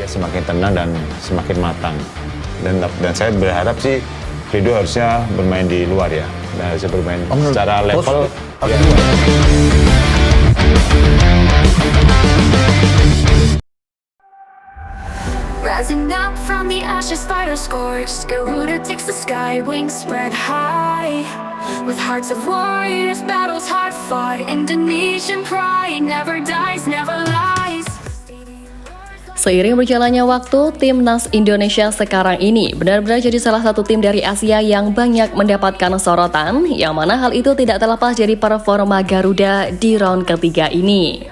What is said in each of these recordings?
dia semakin tenang dan semakin matang. Dan saya berharap sih Ridho harusnya bermain di luar ya, dan harusnya bermain secara level. Ya. Rising up from the ashes, fire scorched, Garuda takes the sky, wings spread high. With hearts of warriors, battles hard fought, Indonesian pride never dies, never lies. Seiring berjalannya waktu, Timnas Indonesia sekarang ini benar-benar jadi salah satu tim dari Asia yang banyak mendapatkan sorotan, yang mana hal itu tidak terlepas dari performa Garuda di round ketiga ini.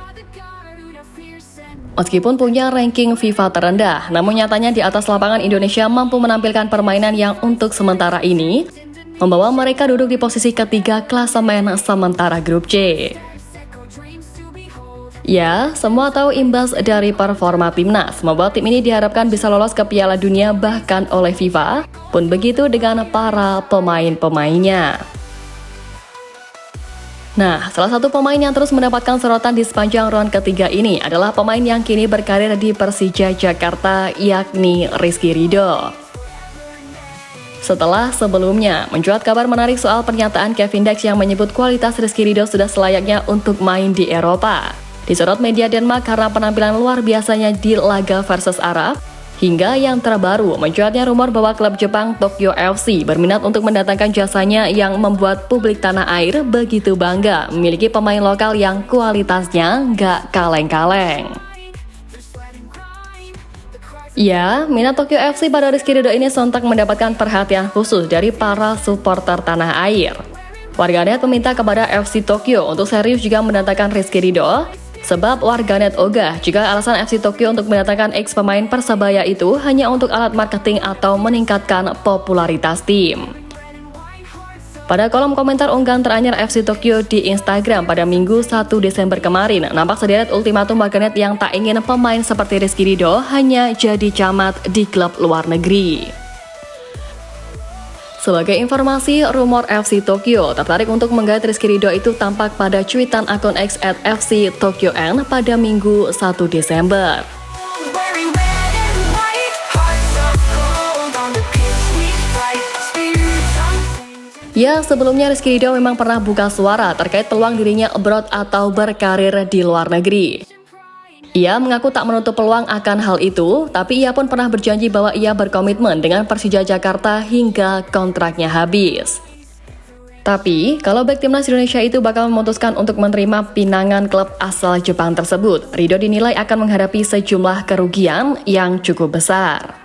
Meskipun punya ranking FIFA terendah, namun nyatanya di atas lapangan Indonesia mampu menampilkan permainan yang untuk sementara ini membawa mereka duduk di posisi ketiga klasemen sementara grup C. Ya, semua tahu imbas dari performa timnas membuat tim ini diharapkan bisa lolos ke Piala Dunia bahkan oleh FIFA, pun begitu dengan para pemain-pemainnya. Nah, salah satu pemain yang terus mendapatkan sorotan di sepanjang round ketiga ini adalah pemain yang kini berkarir di Persija Jakarta, yakni Rizky Ridho. Setelah sebelumnya mencuat kabar menarik soal pernyataan Kevin Dex yang menyebut kualitas Rizky Ridho sudah selayaknya untuk main di Eropa. Disorot media Denmark karena penampilan luar biasanya di laga versus Arab, hingga yang terbaru mencuatnya rumor bahwa klub Jepang Tokyo FC berminat untuk mendatangkan jasanya yang membuat publik tanah air begitu bangga memiliki pemain lokal yang kualitasnya nggak kaleng-kaleng. Ya, minat Tokyo FC pada Rizky Ridho ini sontak mendapatkan perhatian khusus dari para supporter tanah air. Warganet meminta kepada FC Tokyo untuk serius juga mendatangkan Rizky Ridho, sebab warganet ogah jika alasan FC Tokyo untuk mendatangkan ex pemain Persebaya itu hanya untuk alat marketing atau meningkatkan popularitas tim. Pada kolom komentar unggahan teranyar FC Tokyo di Instagram pada Minggu 1 Desember kemarin, nampak sederet ultimatum warganet yang tak ingin pemain seperti Rizky Ridho hanya jadi camat di klub luar negeri. Sebagai informasi, rumor FC Tokyo tertarik untuk menggait Rizky Ridho itu tampak pada cuitan akun X @FC Tokyo N pada Minggu 1 Desember. Ya, sebelumnya Rizky Ridho memang pernah buka suara terkait peluang dirinya abroad atau berkarir di luar negeri. Ia mengaku tak menutup peluang akan hal itu, tapi ia pun pernah berjanji bahwa ia berkomitmen dengan Persija Jakarta hingga kontraknya habis. Tapi, kalau bek timnas Indonesia itu bakal memutuskan untuk menerima pinangan klub asal Jepang tersebut, Ridho dinilai akan menghadapi sejumlah kerugian yang cukup besar.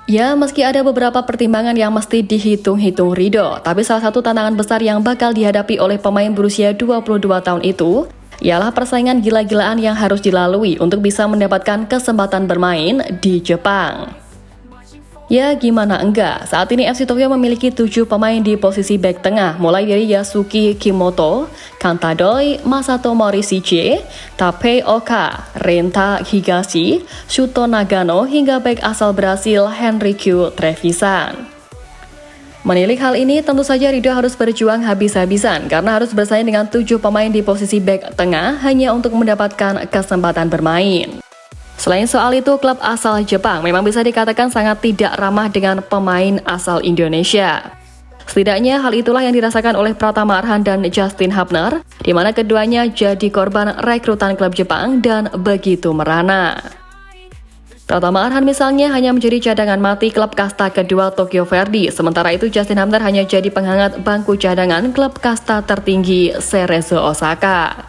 Ya, meski ada beberapa pertimbangan yang mesti dihitung-hitung Ridho, tapi salah satu tantangan besar yang bakal dihadapi oleh pemain berusia 22 tahun itu ialah persaingan gila-gilaan yang harus dilalui untuk bisa mendapatkan kesempatan bermain di Jepang. Ya, gimana enggak, saat ini FC Tokyo memiliki 7 pemain di posisi bek tengah, mulai dari Yasuki Kimoto, Kantadoi, Masato Morishige, Tapei Oka, Renta Higashi, Shuto Nagano, hingga bek asal Brasil Henrique Trevisan. Menilik hal ini, tentu saja Ridho harus berjuang habis-habisan karena harus bersaing dengan 7 pemain di posisi bek tengah hanya untuk mendapatkan kesempatan bermain. Selain soal itu, klub asal Jepang memang bisa dikatakan sangat tidak ramah dengan pemain asal Indonesia. Setidaknya hal itulah yang dirasakan oleh Pratama Arhan dan Justin Hubner, di mana keduanya jadi korban rekrutan klub Jepang dan begitu merana. Pratama Arhan misalnya hanya menjadi cadangan mati klub kasta kedua Tokyo Verdy, sementara itu Justin Hubner hanya jadi penghangat bangku cadangan klub kasta tertinggi Cerezo Osaka.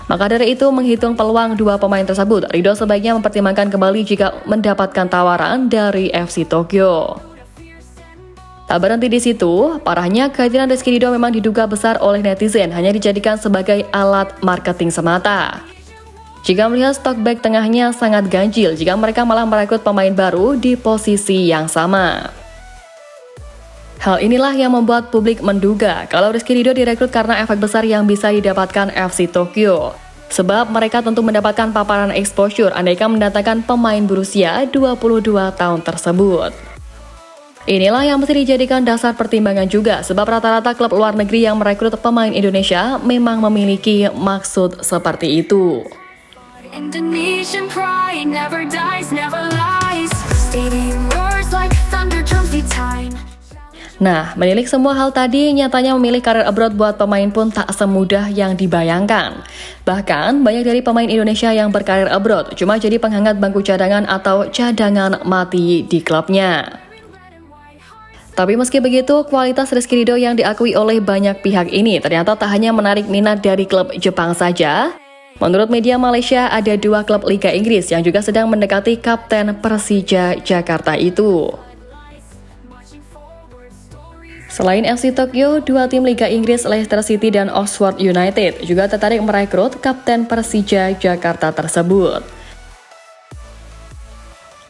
Maka dari itu, menghitung peluang dua pemain tersebut, Ridho sebaiknya mempertimbangkan kembali jika mendapatkan tawaran dari FC Tokyo. Tak berhenti di situ, parahnya kehadiran Rizky Ridho memang diduga besar oleh netizen hanya dijadikan sebagai alat marketing semata. Jika melihat stok bek tengahnya sangat ganjil jika mereka malah merekrut pemain baru di posisi yang sama. Hal inilah yang membuat publik menduga kalau Rizky Ridho direkrut karena efek besar yang bisa didapatkan FC Tokyo. Sebab mereka tentu mendapatkan paparan exposure andaikan mendatangkan pemain berusia 22 tahun tersebut. Inilah yang mesti dijadikan dasar pertimbangan juga, sebab rata-rata klub luar negeri yang merekrut pemain Indonesia memang memiliki maksud seperti itu. Indonesian pride never dies, never lies. Stadium roars like thunder, drums beat time. Nah, menilik semua hal tadi, nyatanya memilih karir abroad buat pemain pun tak semudah yang dibayangkan. Bahkan, banyak dari pemain Indonesia yang berkarir abroad cuma jadi penghangat bangku cadangan atau cadangan mati di klubnya. Tapi meski begitu, kualitas Rizky Ridho yang diakui oleh banyak pihak ini ternyata tak hanya menarik minat dari klub Jepang saja. Menurut media Malaysia, ada 2 klub Liga Inggris yang juga sedang mendekati kapten Persija Jakarta itu. Selain FC Tokyo, 2 tim Liga Inggris Leicester City dan Oxford United juga tertarik merekrut kapten Persija Jakarta tersebut.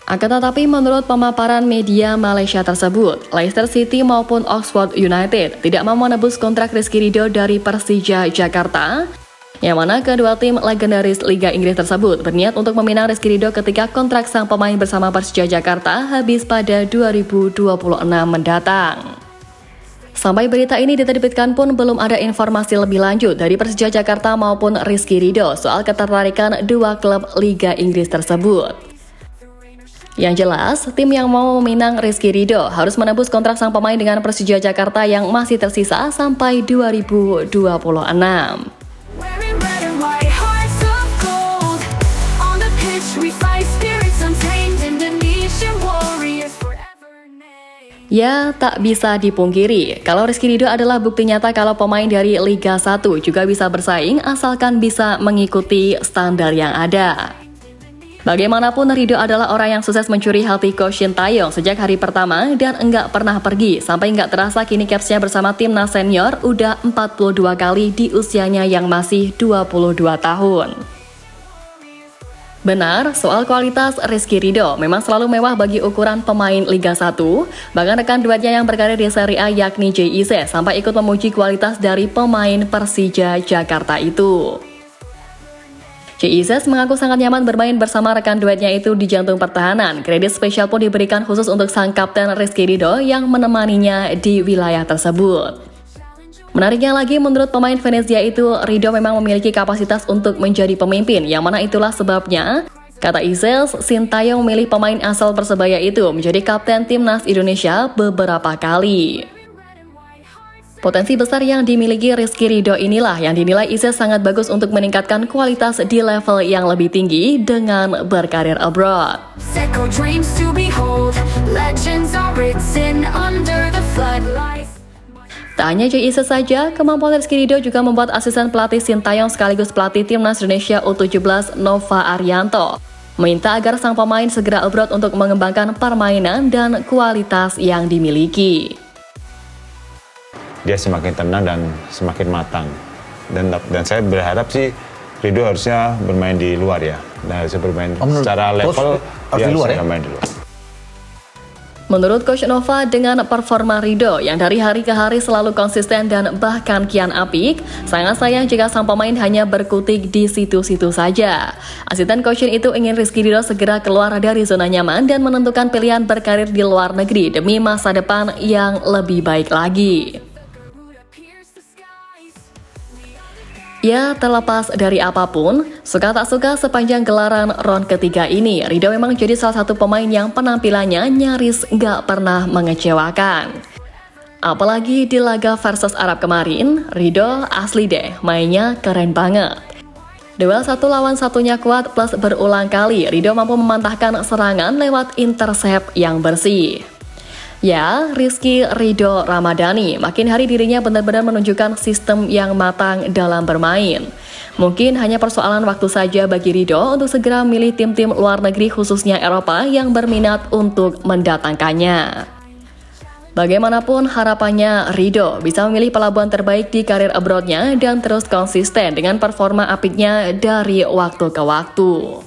Akan tetapi menurut pemaparan media Malaysia tersebut, Leicester City maupun Oxford United tidak mau menebus kontrak Rizky Ridho dari Persija Jakarta, yang mana kedua tim legendaris Liga Inggris tersebut berniat untuk meminang Rizky Ridho ketika kontrak sang pemain bersama Persija Jakarta habis pada 2026 mendatang. Sampai berita ini diterbitkan pun belum ada informasi lebih lanjut dari Persija Jakarta maupun Rizky Ridho soal ketertarikan 2 klub Liga Inggris tersebut. Yang jelas, tim yang mau meminang Rizky Ridho harus menebus kontrak sang pemain dengan Persija Jakarta yang masih tersisa sampai 2026. Wearing red and white, hearts of gold. On the pitch we fight, spirits untamed. Indonesian warriors forever named. Ya, tak bisa dipungkiri, kalau Rizky Ridho adalah bukti nyata kalau pemain dari Liga 1 juga bisa bersaing asalkan bisa mengikuti standar yang ada. Bagaimanapun, Ridho adalah orang yang sukses mencuri hati Coach Shin Tae-yong sejak hari pertama dan enggak pernah pergi, sampai enggak terasa kini capsnya bersama timnas senior udah 42 kali di usianya yang masih 22 tahun. Benar, soal kualitas Rizky Ridho memang selalu mewah bagi ukuran pemain Liga 1, bahkan rekan duetnya yang berkarir di Serie A yakni JIC sampai ikut memuji kualitas dari pemain Persija Jakarta itu. JIC mengaku sangat nyaman bermain bersama rekan duetnya itu di jantung pertahanan. Kredit spesial pun diberikan khusus untuk sang kapten Rizky Ridho yang menemaninya di wilayah tersebut. Menariknya lagi, menurut pemain Venezia itu, Ridho memang memiliki kapasitas untuk menjadi pemimpin, yang mana itulah sebabnya, kata Isels, Shin Tae-yong memilih pemain asal Persebaya itu menjadi kapten timnas Indonesia beberapa kali. Potensi besar yang dimiliki Rizky Ridho inilah yang dinilai Isels sangat bagus untuk meningkatkan kualitas di level yang lebih tinggi dengan berkarir abroad. Echo dreams to behold, legends are written under the floodlights. Tak hanya JIC saja, kemampuan Rizky Ridho juga membuat asisten pelatih Shin Tae-yong sekaligus pelatih timnas Indonesia U17 Nova Arianto meminta agar sang pemain segera abroad untuk mengembangkan permainan dan kualitas yang dimiliki. Dia semakin tenang dan semakin matang. Dan saya berharap sih Ridho harusnya bermain di luar ya. Dan harusnya bermain secara level dia harusnya bermain di luar. Menurut Coach Nova, dengan performa Ridho yang dari hari ke hari selalu konsisten dan bahkan kian apik, sangat sayang jika sang pemain hanya berkutik di situ-situ saja. Asisten Coach Shin itu ingin Rizky Ridho segera keluar dari zona nyaman dan menentukan pilihan berkarir di luar negeri demi masa depan yang lebih baik lagi. Ya, terlepas dari apapun, suka tak suka sepanjang gelaran round ketiga ini, Ridho memang jadi salah satu pemain yang penampilannya nyaris nggak pernah mengecewakan. Apalagi di laga versus Arab kemarin, Ridho asli deh, mainnya keren banget. Duel 1 lawan 1-nya kuat plus berulang kali, Ridho mampu memantahkan serangan lewat intercept yang bersih. Ya, Rizky Ridho Ramadhani, makin hari dirinya benar-benar menunjukkan sistem yang matang dalam bermain. Mungkin hanya persoalan waktu saja bagi Ridho untuk segera memilih tim-tim luar negeri khususnya Eropa yang berminat untuk mendatangkannya. Bagaimanapun harapannya Ridho bisa memilih pelabuhan terbaik di karir abroadnya dan terus konsisten dengan performa apiknya dari waktu ke waktu.